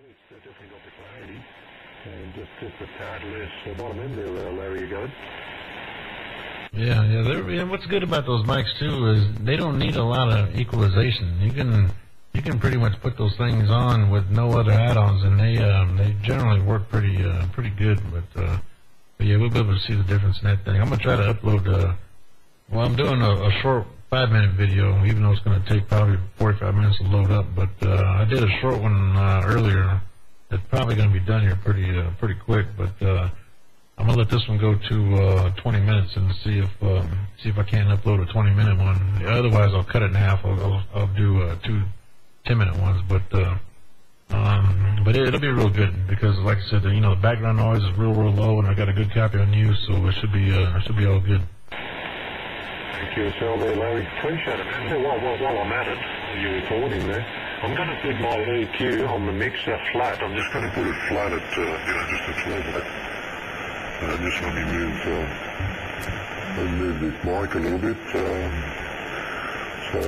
It's definitely got the clarity. And just a tad less bottom end there, Larry, you got it. Yeah. What's good about those mics too is they don't need a lot of equalization. You can pretty much put those things on with no other add-ons, and they generally work pretty good. But yeah, we'll be able to see the difference in that thing. I'm gonna try to upload. Well, I'm doing a short 5-minute video, even though it's going to take probably 45 minutes to load up. But I did a short one earlier. It's probably going to be done here pretty quick. But I'm going to let this one go to 20 minutes and see if I can upload a 20-minute one. Otherwise, I'll cut it in half. I'll do 2 10-minute ones. But it'll be real good because, like I said, the background noise is real low, and I got a good copy on you, so it should be all good. Thank you, so there, Larry. Appreciate it, man. While I'm at it, you're recording there. I'm going to put my EQ on the mixer flat. I'm just going to put it flat at, just a little bit. Just let me move this mic a little bit. So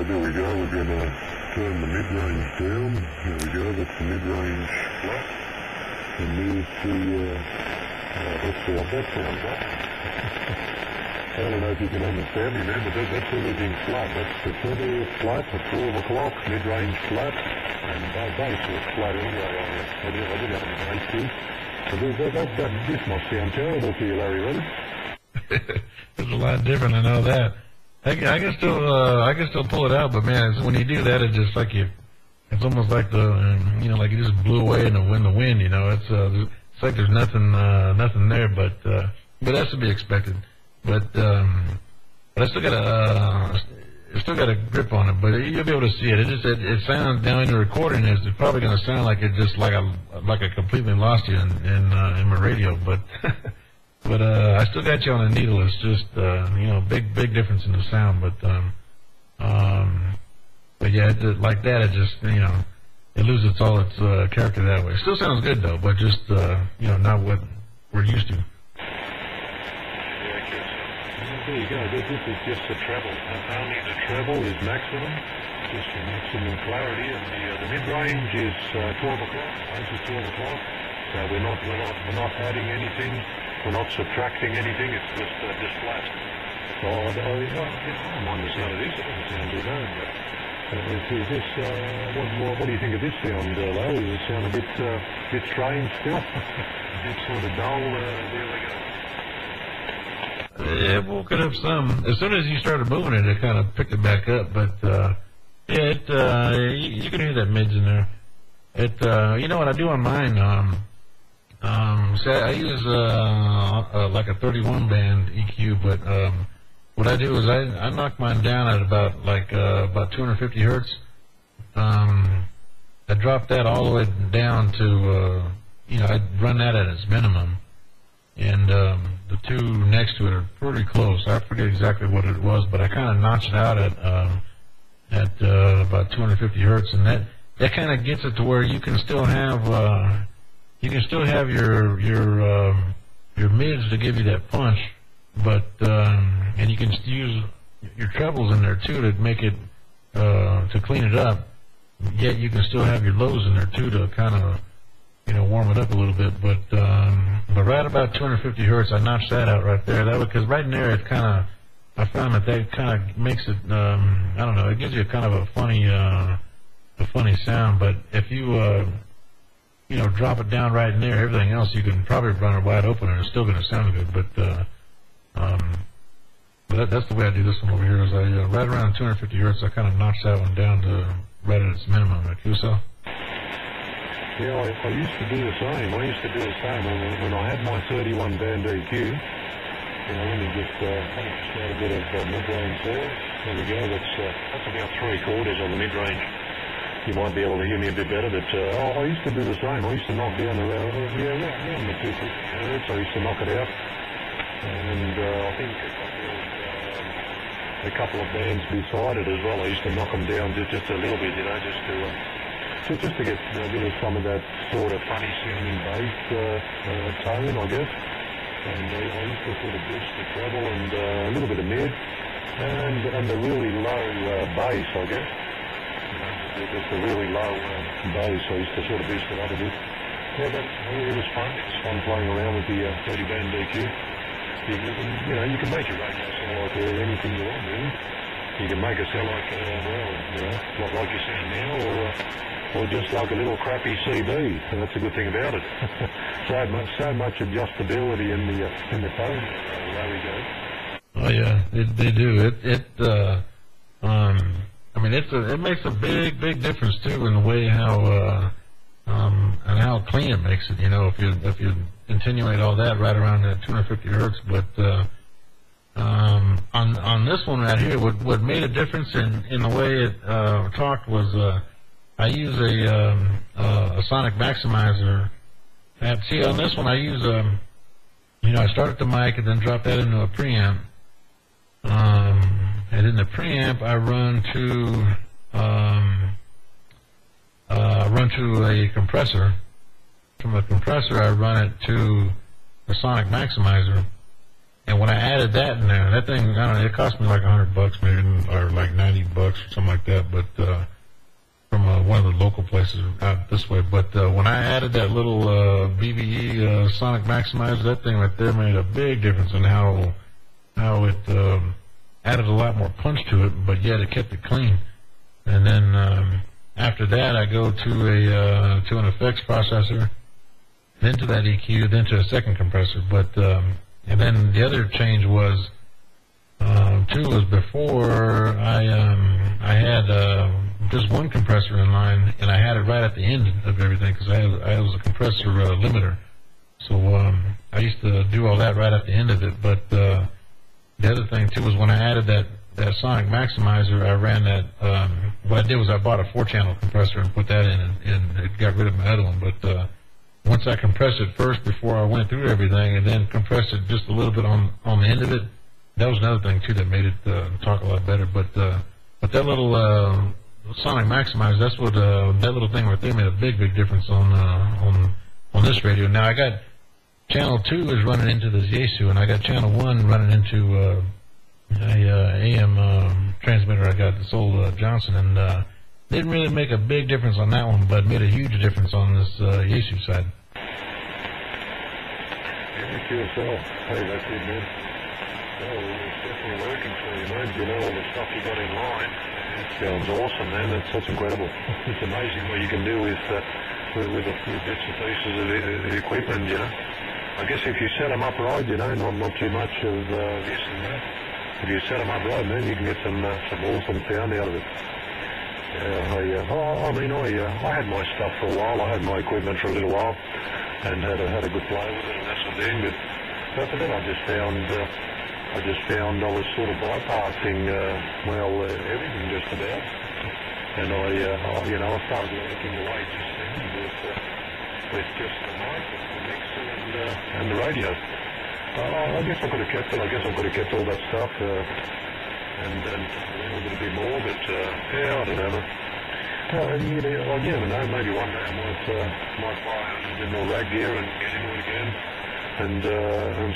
there we go. We're going to turn the mid-range down. There we go. That's the mid-range flat. And move to, let's see what that sounds like. I don't know if you can understand me, man, but that's everything flat. That's the treble flat at 12 o'clock, mid-range flat, and bass was flat anyway. I did have a bass too. So this must sound terrible to you, Larry, really? It's a lot different, I know that. I can still pull it out, but man, when you do that, it's just like it's almost like like you just blew away in the wind. It's like there's nothing there, but that's to be expected. But I still got a grip on it. But you'll be able to see it. It sounds down in the recording. It's probably going to sound like it just like I completely lost you in my radio. But I still got you on a needle. It's just big difference in the sound. But yeah, like that. It just it loses all its character that way. It still sounds good though, but just not what we're used to. There you go. This is just the treble. Only the treble is maximum, just for maximum clarity, and the mid-range is 12 o'clock. Bass is 12 o'clock. So we're not adding anything. We're not subtracting anything. It's just flat. So I mind the sound of this. It doesn't sound too bad. Is this what do you think of this sound, Larry? Does it sound a bit strange still? A bit sort of dull. There we go. It woke it up some. As soon as you started moving it kind of picked it back up. But you can hear that mids in there. What I do on mine? I use like a 31 band EQ, but what I do is I knock mine down at about 250 hertz. I drop that all the way down to I run that at its minimum. And the two next to it are pretty close. I forget exactly what it was, but I kind of notched it out at about 250 hertz, and that kind of gets it to where you can still have your mids to give you that punch, but and you can use your trebles in there too to make it to clean it up. Yet you can still have your lows in there too to kind of warm it up a little bit, but right about 250 hertz, I notched that out right there. Because right in there, it I found that kind of makes it, I don't know, it gives you kind of a funny sound. But if you, drop it down right in there, everything else you can probably run it wide open and it's still going to sound good. But that's the way I do this one over here. Is I right around 250 hertz, I kind of notch that one down to right at its minimum. Like you saw. Yeah, I used to do the same. When I had my 31 band EQ. Let me just add a bit of mid-range there. There we go. That's about 3/4 on the mid-range. You might be able to hear me a bit better, but I used to do the same. I used to knock down around the 250 hertz. I used to knock it out, and I think a couple of bands beside it as well. I used to knock them down just a little bit, just to get rid of some of that sort of funny sounding bass tone, I guess. And I used to sort of boost the treble and a little bit of mid and the really low bass, I guess. just a really low base, so I used to sort of boost it up a bit. Yeah, but it was fun. It was fun playing around with the 30 band DQ. You can make your radio sound like anything you want, really. You can make it sound like, like you sound now, or just like a little crappy CD. And that's a good thing about it. so much adjustability in the phone. There we go. Oh yeah, they do. It makes a big difference too in the way how and how clean it makes it. If you attenuate all that right around that 250 hertz. But on this one right here, what made a difference in the way it talked was I use a sonic maximizer. See, on this one I use I start at the mic and then drop that into a preamp. And in the preamp, I run to a compressor. From a compressor, I run it to the sonic maximizer. And when I added that in there, that thing, I don't know, it cost me like $100 maybe, or like $90 or something like that. But from one of the local places out this way. But when I added that little BBE sonic maximizer, that thing right there made a big difference in how it added a lot more punch to it, but yet it kept it clean. And then after that, I go to an effects processor, then to that EQ, then to a second compressor. But and then the other change was before I had just one compressor in line, and I had it right at the end of everything because I was a compressor limiter. So I used to do all that right at the end of it. But the other thing too was when I added that sonic maximizer, I ran that. What I did was I bought a 4-channel compressor and put that in, and it got rid of my other one. But once I compressed it first before I went through everything, and then compressed it just a little bit on the end of it, that was another thing too that made it talk a lot better. But that little sonic maximizer, that's what that little thing right there made a big difference on this radio. Now I got channel 2 is running into this Yaesu, and I got channel 1 running into a AM transmitter. I got this old Johnson, and didn't really make a big difference on that one, but made a huge difference on this Yaesu side. QSL. Hey, that's it, man. Well, it's definitely working for you, mate. All the stuff you got in line. It sounds awesome, man. That's incredible. It's amazing what you can do with the bits and pieces of the equipment, I guess if you set them up right, not too much of this and that. If you set them up right, man, you can get some awesome sound out of it. I had my stuff for a while. I had my equipment for a little while, and had a good play with it and that sort of thing. But then I just found I was sort of bypassing everything just about. And I started working away just then with just the mic, the mixer, and the radio. I guess I could have kept it. I guess I could have kept all that stuff and a little bit more. But I don't know. You never know. Maybe one day I might buy a bit more rag gear and get into it again and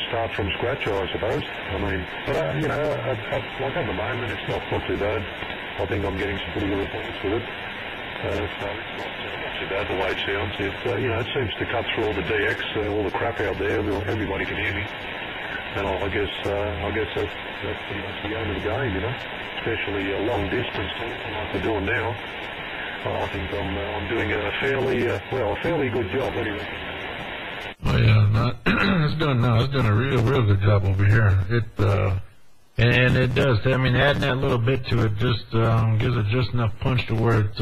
start from scratch, I suppose. I mean, but like at the moment, it's not too bad. I think I'm getting some pretty good reports with it. So it's not too bad the way it sounds. It seems to cut through all the DX, all the crap out there. Everybody can hear me. And I guess that's pretty much the aim of the game, especially long distance like we're doing now. I think I'm doing a fairly good job anyway. Oh yeah, it's doing a real good job over here. And it does. I mean, adding that little bit to it just gives it just enough punch to where it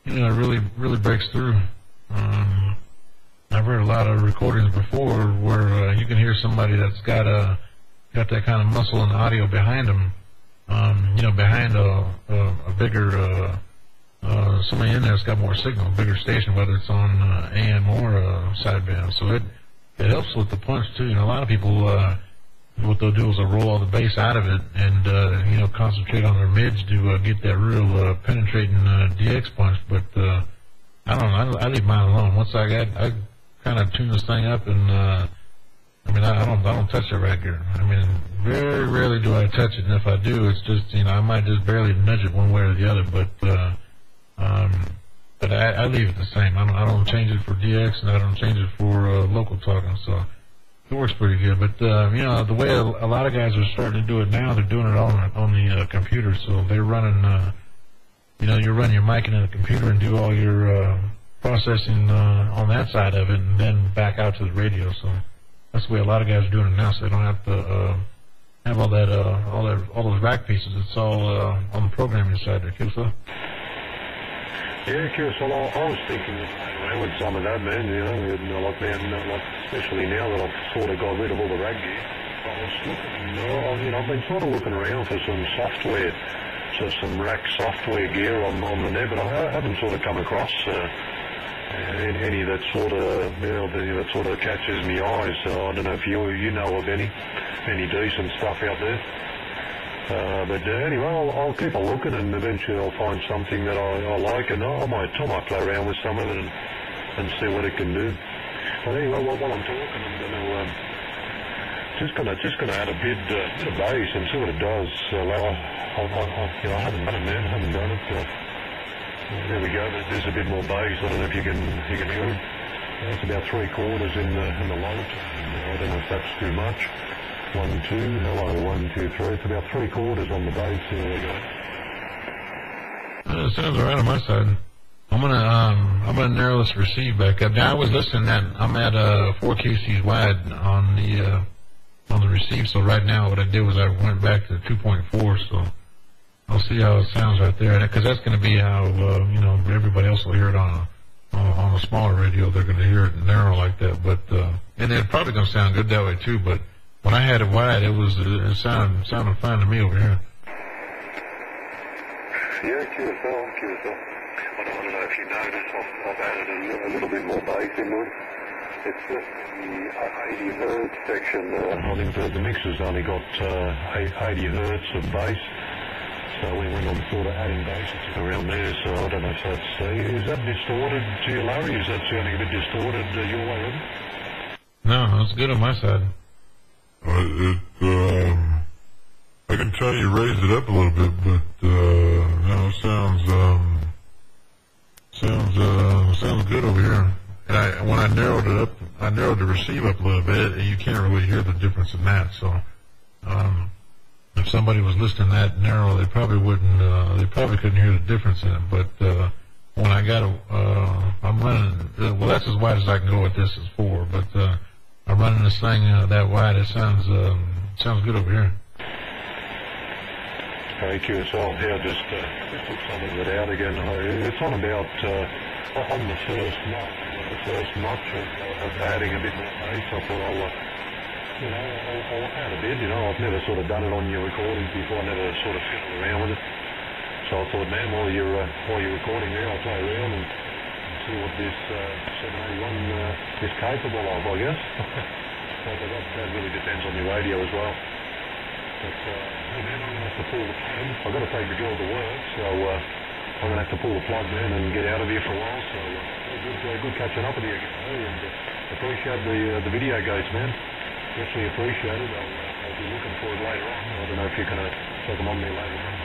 really breaks through. I've heard a lot of recordings before where you can hear somebody that's got that kind of muscle and audio behind them. Behind a bigger somebody in there's got more signal, bigger station, whether it's on AM or sideband. So it helps with the punch too. A lot of people what they'll do is they'll roll all the bass out of it and concentrate on their mids to get that real penetrating DX punch. But I don't know. I leave mine alone. Once I kind of tune this thing up and I mean, I don't touch the rag gear. I mean, very rarely do I touch it, and if I do, it's just, you know, I might just barely nudge it one way or the other, but I leave it the same. I don't change it for DX, and I don't change it for local talking, so it works pretty good. But you know, the way a lot of guys are starting to do it now, they're doing it on the computer, so they're running. You know, you run your mic into the computer and do all your processing on that side of it, and then back out to the radio. So that's the way a lot of guys are doing it now, so they don't have to have all those rack pieces. It's all on the programming side there, QSL. Yeah, QSL, I was thinking of playing around with some of that, man, you know, like especially now that I've sort of got rid of all the rag gear, I was looking, you know, I've been sort of looking around for some software, so some rack software gear on the net, but I haven't sort of come across any that sort of, you know, that sort of catches me eyes. So I don't know if you know of any decent stuff out there. But anyway, I'll keep on looking, and eventually I'll find something that I like, and I might play around with some of it and see what it can do. But anyway, while I'm talking, I'm just gonna add a bit of bass and see what it does. You know, I haven't done it, man. I haven't done it. There we go. There's a bit more bass. I don't know if you can hear it. That's about 3/4 in the low tone. I don't know if that's too much. 1, 2, hello, 1, 2, 3. It's about 3/4 on the bass. There we go. It sounds alright on my side. I'm gonna narrow this receive back up. Now I was listening I'm at 4 QCs wide on the receive. So right now what I did was I went back to 2.4. So I'll see how it sounds right there, because that's going to be how you know, everybody else will hear it on a smaller radio. They're going to hear it narrow like that, but and it's probably going to sound good that way too. But when I had it wide, it sounded fine to me over here. Yeah, QSL. I don't know if you noticed, I've added a little bit more bass into it. It's just the 80 hertz section. I think the mixer's only got 80 hertz of bass. So when I'm sort of adding bass, it's around there. So I don't know if that's is that distorted to you, Larry? Is that sounding a bit distorted your way, Evan? No, it's good on my side. I can tell you raised it up a little bit, but no, it sounds good over here. And when I narrowed it up, I narrowed the receive up a little bit, and you can't really hear the difference in that. So if somebody was listening that narrow, they probably couldn't hear the difference in it. But when I got I'm running, well, that's as wide as I can go with this is 4, but I'm running this thing that wide. It sounds good over here. Thank you. So here, just took some of it out again. It's on about on the first notch of adding a bit more bass. I thought I'll add a bit. You know, I've never sort of done it on your recordings before. I never sort of fiddled around with it. So I thought, man, while you're recording there, I'll play around and see what this 781 is capable of, I guess. So that really depends on your radio as well. But hey man, I'm going to have to pull the plug. I've got to take the girl to work, so I'm going to have to pull the plug, man, and get out of here for a while. So good catching up with you again, and appreciate the video gates, man. Definitely appreciate it. I'll be looking for it later on. I don't know if you're going to take them on me later on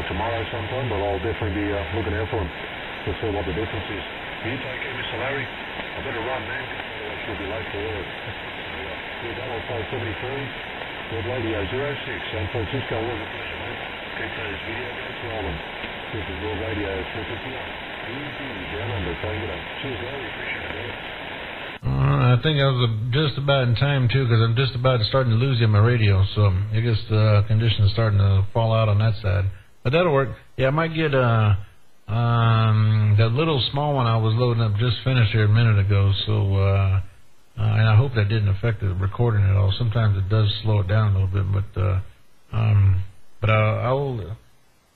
or tomorrow sometime, but I'll definitely be looking out for them to see what the difference is. You take care, Mr. Larry. I better run, man, otherwise she'll be late for work. We'll go on 73. World Radio 06, San Francisco, was a pleasure, mate. Keep those video gates rolling. This is World Radio 451. Easy, down under, saying it up. Cheers, Larry, appreciate it. I think I was just about in time, too, because I'm just about starting to lose you on my radio, so I guess the condition's starting to fall out on that side. But that'll work. Yeah, I might get that little small one I was loading up just finished here a minute ago, so and I hope that didn't affect the recording at all. Sometimes it does slow it down a little bit, but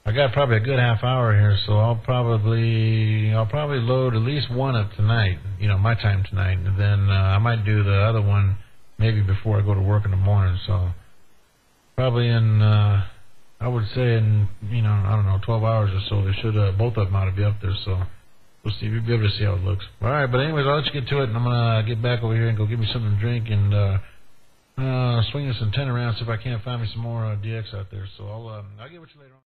I got probably a good half hour here, so I'll probably load at least one up tonight, you know, my time tonight, and then I might do the other one maybe before I go to work in the morning. So probably in I would say in, you know, I don't know, 12 hours or so, they should both of them ought to be up there. So we'll see. We'll be able to see how it looks. All right, but anyways, I'll let you get to it, and I'm gonna get back over here and go get me something to drink and swing this antenna around, see if I can't find me some more DX out there. So I'll get with you later on.